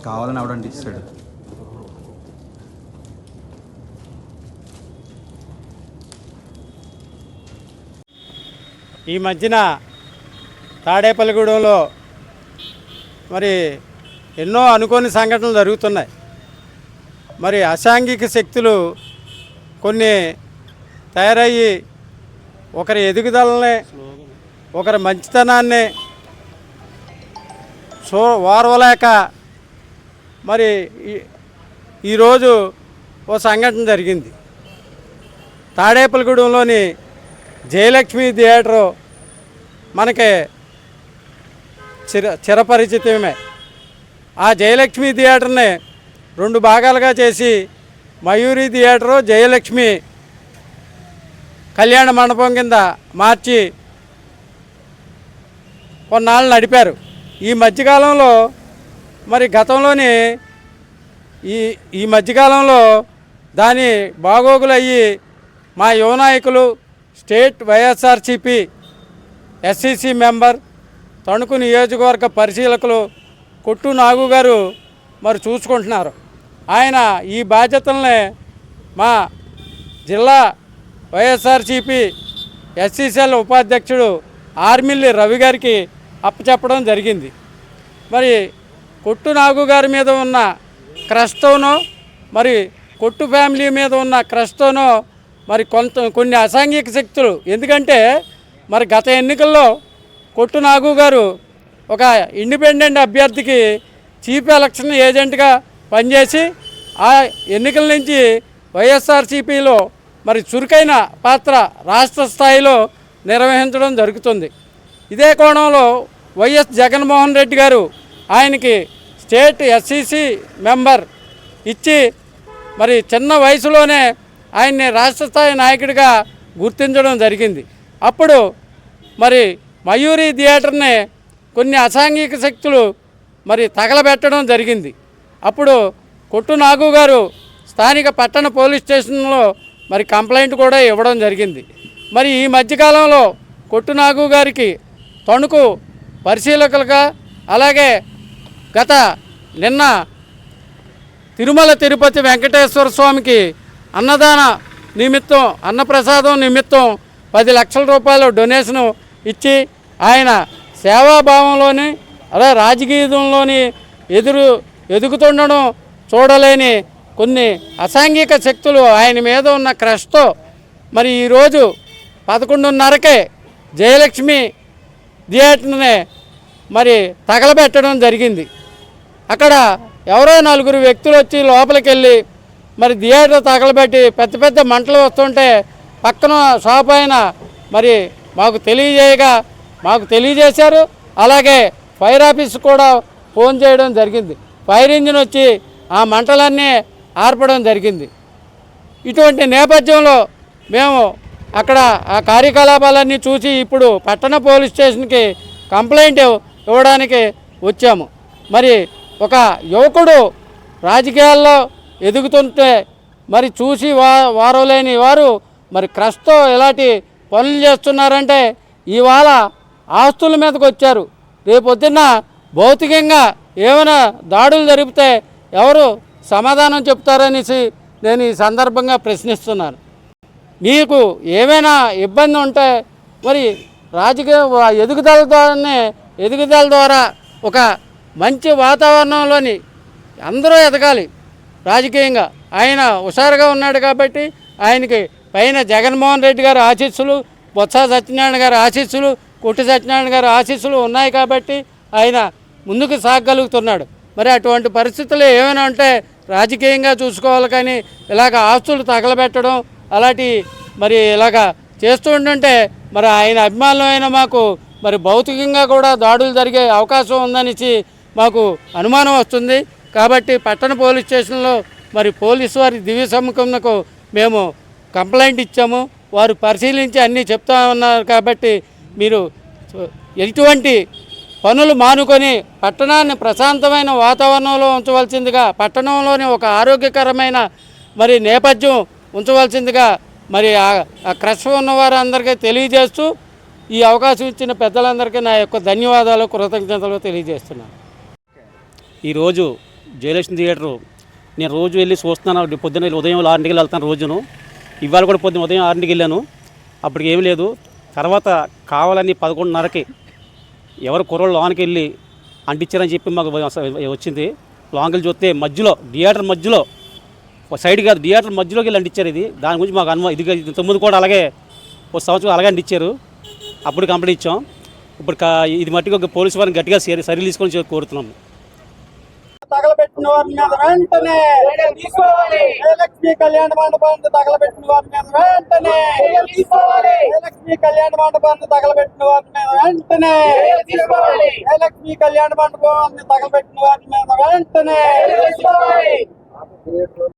కావాలని అవడండి ఇస్తాడు. ఈ మధ్యన తాడేపల్లిగూడెంలో మరి ఎన్నో అనుకోని సంఘటనలు జరుగుతున్నాయి. మరి అసాంఘిక శక్తులు కొన్ని తయారయ్యి ఒకరి ఎదుగుదలని, ఒకరి మంచితనాన్ని ఓర్వలేక మరి ఈరోజు ఓ సంఘటన జరిగింది. తాడేపల్లిగూడెంలోని జయలక్ష్మి థియేటరు మనకి చిరపరిచితమే. ఆ జయలక్ష్మి థియేటర్ని 2 భాగాలుగా చేసి మయూరి థియేటరు, జయలక్ష్మి కళ్యాణ మండపం కింద మార్చి కొన్నాళ్ళు నడిపారు. ఈ మధ్యకాలంలో మరి గతంలోని ఈ మధ్యకాలంలో దాని బాగోగులు అయ్యి మా యువ నాయకులు, స్టేట్ వైఎస్ఆర్సీపీ ఎస్సీసీ మెంబర్, తణుకు నియోజకవర్గ పరిశీలకులు కొట్టు నాగు గారు మరి చూసుకుంటున్నారు. ఆయన ఈ బాధ్యతల్ని మా జిల్లా వైఎస్ఆర్సీపీ ఎస్సీసీఎల్ ఉపాధ్యక్షుడు ఆర్మిల్లి రవి గారికి అప్పచెప్పడం జరిగింది. మరి కొట్టు నాగు గారి మీద ఉన్న క్రష్తోనో, మరి కొట్టు ఫ్యామిలీ మీద ఉన్న క్రష్తోనో మరి కొన్ని అసాంఘిక శక్తులు, ఎందుకంటే మరి గత ఎన్నికల్లో కొట్టు నాగు గారు ఒక ఇండిపెండెంట్ అభ్యర్థికి చీఫ్ ఎలక్షన్ ఏజెంట్గా పనిచేసి ఆ ఎన్నికల నుంచి వైఎస్ఆర్సీపీలో మరి చురుకైన పాత్ర రాష్ట్ర స్థాయిలో నిర్వహించడం జరుగుతుంది. ఇదే కోణంలో వైఎస్ జగన్మోహన్ రెడ్డి గారు ఆయనకి స్టేట్ ఎస్సీసీ మెంబర్ ఇచ్చి మరి చిన్న వయసులోనే ఆయన్ని రాష్ట్ర స్థాయి నాయకుడిగా గుర్తించడం జరిగింది. అప్పుడు మరి మయూరి థియేటర్ని కొన్ని అసాంఘిక శక్తులు మరి తగలబెట్టడం జరిగింది. అప్పుడు కొట్టు నాగు గారు స్థానిక పట్టణ పోలీస్ స్టేషన్లో మరి కంప్లైంట్ కూడా ఇవ్వడం జరిగింది. మరి ఈ మధ్యకాలంలో కొట్టు నాగు గారికి తణుకు పరిశీలకులుగా, అలాగే నిన్న తిరుమల తిరుపతి వెంకటేశ్వర స్వామికి అన్నదాన నిమిత్తం, అన్నప్రసాదం నిమిత్తం 10 లక్షల రూపాయలు డొనేషను ఇచ్చి ఆయన సేవాభావంలోని అలా రాజకీయంలోని ఎదుగుతుండడం చూడలేని కొన్ని అసాంఘిక శక్తులు ఆయన మీద ఉన్న క్రష్తో మరి ఈరోజు 11:30కే జయలక్ష్మి థియేటర్ని మరి తగలబెట్టడం జరిగింది. అక్కడ ఎవరో 4 వ్యక్తులు వచ్చి లోపలికి వెళ్ళి మరి థియేటర్ తగలబెట్టి పెద్ద పెద్ద మంటలు వస్తుంటే పక్కన షాప్ అయిన మరి మాకు తెలియజేశారు. అలాగే ఫైర్ ఆఫీస్ కూడా ఫోన్ చేయడం జరిగింది. ఫైర్ ఇంజిన్ వచ్చి ఆ మంటలన్నీ ఆర్పడం జరిగింది. ఇటువంటి నేపథ్యంలో మేము అక్కడ ఆ కార్యకలాపాలన్నీ చూసి ఇప్పుడు పట్టణ పోలీస్ స్టేషన్కి కంప్లైంట్ ఇవ్వడానికి వచ్చాము. మరి ఒక యువకుడు రాజకీయాల్లో ఎదుగుతుంటే మరి చూసి వారలేని వారు మరి క్రష్తో ఎలాంటి పనులు చేస్తున్నారంటే ఇవాళ ఆస్తుల మీదకి వచ్చారు. రేపొద్దున్న భౌతికంగా ఏమైనా దాడులు జరిపితే ఎవరు సమాధానం చెప్తారనేసి నేను ఈ సందర్భంగా ప్రశ్నిస్తున్నాను. మీకు ఏమైనా ఇబ్బంది ఉంటే మరి రాజకీయ ఎదుగుదల ద్వారా ఒక మంచి వాతావరణంలోని అందరూ ఎదగాలి. రాజకీయంగా ఆయన హుషారుగా ఉన్నాడు కాబట్టి ఆయనకి పైన జగన్మోహన్ రెడ్డి గారి ఆశీస్సులు, బొత్స సత్యనారాయణ గారి ఆశీస్సులు, కొట్టు సత్యనారాయణ గారి ఆశీస్సులు ఉన్నాయి కాబట్టి ఆయన ముందుకు సాగగలుగుతున్నాడు. మరి అటువంటి పరిస్థితులు ఏమైనా ఉంటే రాజకీయంగా చూసుకోవాలి, కానీ ఇలాగ ఆస్తులు తగలబెట్టడం అలాంటి మరి ఇలాగ చేస్తూ ఉంటుంటే మరి ఆయన అభిమానులైన మాకు మరి భౌతికంగా కూడా దాడులు జరిగే అవకాశం ఉందనేసి మాకు అనుమానం వస్తుంది. కాబట్టి పట్టణ పోలీస్ స్టేషన్లో మరి పోలీసు వారి దివ్య సమ్ముఖంకు మేము కంప్లైంట్ ఇచ్చాము. వారు పరిశీలించి అన్నీ చెప్తా ఉన్నారు. కాబట్టి మీరు ఎటువంటి పనులు మానుకొని పట్టణాన్ని ప్రశాంతమైన వాతావరణంలో ఉంచవలసిందిగా, పట్టణంలోని ఒక ఆరోగ్యకరమైన మరి నేపథ్యం ఉంచవలసిందిగా మరి ఆ క్రష్ ఉన్న వారందరికీ తెలియజేస్తూ ఈ అవకాశం ఇచ్చిన పెద్దలందరికీ నా యొక్క ధన్యవాదాలు, కృతజ్ఞతలు తెలియజేస్తున్నాను. ఈరోజు జయలక్ష్మి థియేటరు నేను రోజు వెళ్ళి చూస్తున్నాను. పొద్దున్న ఉదయం 6కి వెళ్తాను రోజును. ఇవాళ కూడా పొద్దున్న ఉదయం 6కి వెళ్ళాను. అప్పటికి ఏమీ లేదు. తర్వాత కావాలని 11:30కి ఎవరు కుర్రోళ్ళు లోనికి వెళ్ళి అంటించారని చెప్పి మాకు వచ్చింది. లోనికి వెళ్ళి చూస్తే మధ్యలో థియేటర్ మధ్యలో సైడ్ కాదు, థియేటర్ మధ్యలోకి వెళ్ళి అంటించారు. ఇది దాని గురించి మాకు అనుభవం. ఇది 9 కూడా అలాగే ఒక సంవత్సరం అలాగే అంటించారు. అప్పుడు కంప్లైంట్ ఇచ్చాం. ఇప్పుడు ఇది మట్టికి ఒక పోలీసు వారిని గట్టిగా సర్వీలు తీసుకొని కోరుతున్నాం. తగలబెట్టిన వారి మీద వెంటనే జయలక్ష్మి కళ్యాణ మండపాన్ని తగలబెట్టిన వారి మీద వెంటనే జయలక్ష్మి కళ్యాణ మండపాన్ని తగలబెట్టిన వారి మీద వెంటనే జయలక్ష్మి కళ్యాణ మండపాన్ని తగలబెట్టిన వారి మీద వెంటనే